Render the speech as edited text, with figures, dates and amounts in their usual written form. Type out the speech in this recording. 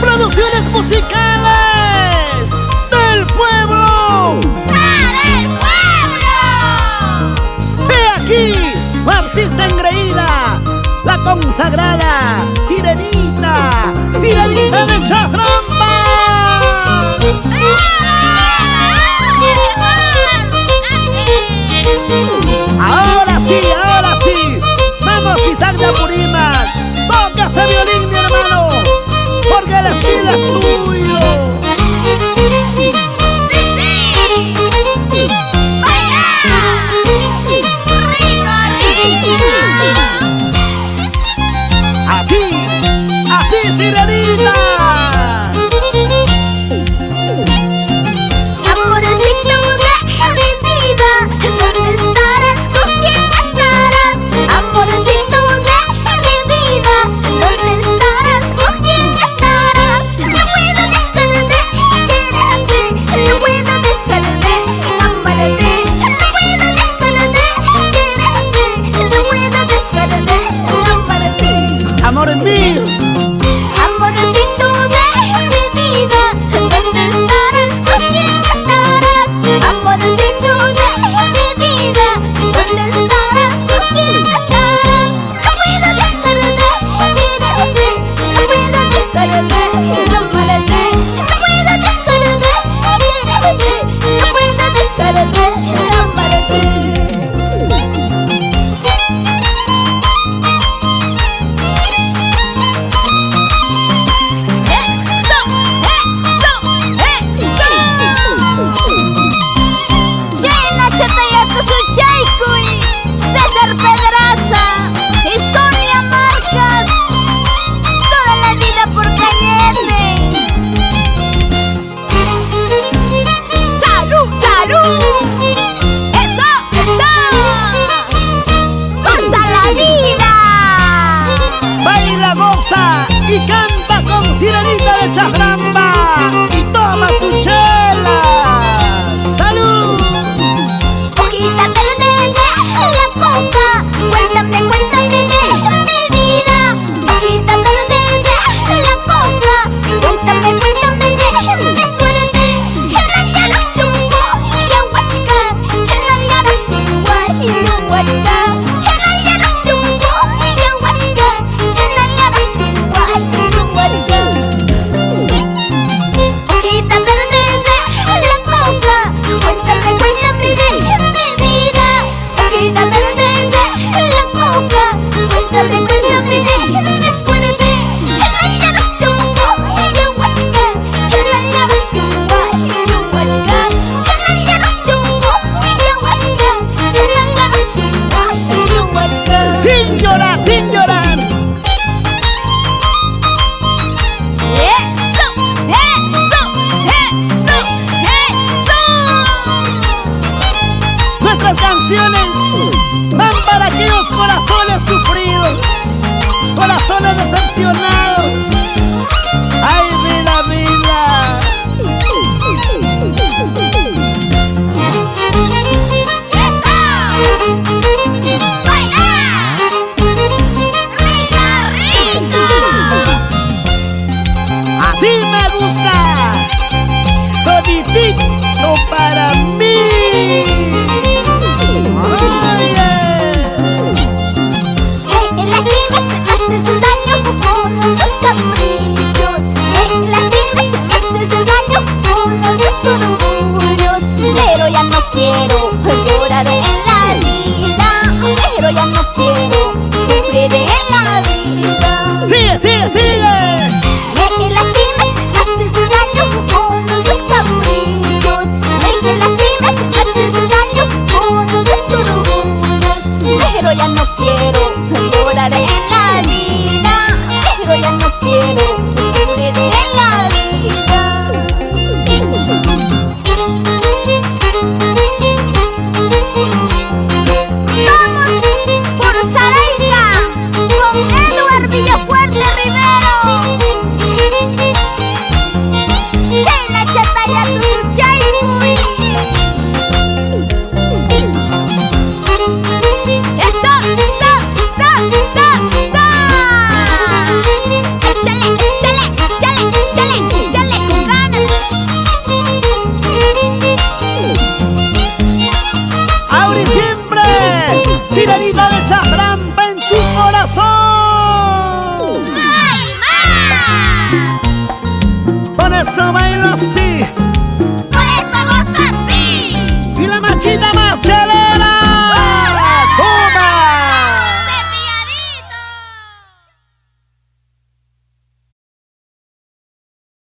Producciones musicales del pueblo. ¡Para el pueblo! He aquí, su artista engreída, la consagrada Sirenita, Sirenita de Chajramba. Ahora sí, vamos Isaac de Apurímac, toca ese violín, mi hermano, porque el estilo es tuyo. ¡Sí! ¡Baila! ¡Rico! Así, Sirenita. Amorcito de mi vida, ¿dónde estarás? ¿Con quién estarás? Amorcito de mi vida, ¿dónde estarás? ¿Con quién estarás? No puedo dejar de quererte, no puedo dejar de amarte, no puedo dejar de quererte, no puedo dejar de amarte. Amor mío. Amorcito de mi vida, ¿dónde estarás? ¿Con quién estarás? Amorcito de mi vida, ¿dónde estarás? ¿Con quién estarás? No puedo dejar de quererte, no puedo dejar de amarte, no puedo dejar de quererte, no puedo dejar de amarte. César Pedraza y Sonia Marcas, toda la vida por Cañete. ¡Salud, salud! ¡Eso, eso! ¡Goza la vida! Baila, goza y canta con Sirenita de Chajramba y toma tu chela. ¡Salud! Hojita verde de la coca, cuéntame de mi vida. Hojita verde de la coca, cuéntame de mi suerte. En la llano chumbo y aguachcan, en la llano chumbo y aguachcan, en la llano chumbo y aguachcan, en la llano chumbo y aguachcan. Hojita verde de la coca, cuéntame de mi vida. Hojita verde de la coca, cuéntame de mi suerte. En la llano chumbo y aguachcan, en la llano chumbo y aguachcan, en la llano chumbo y aguachcan, en la llano chumbo y aguachcan. Sin llorar, sin llorar. ¡Eso! ¡Eso! ¡Eso! ¡Eso! Nuestras canciones van para aquellos corazones sufridos, corazones decepcionados.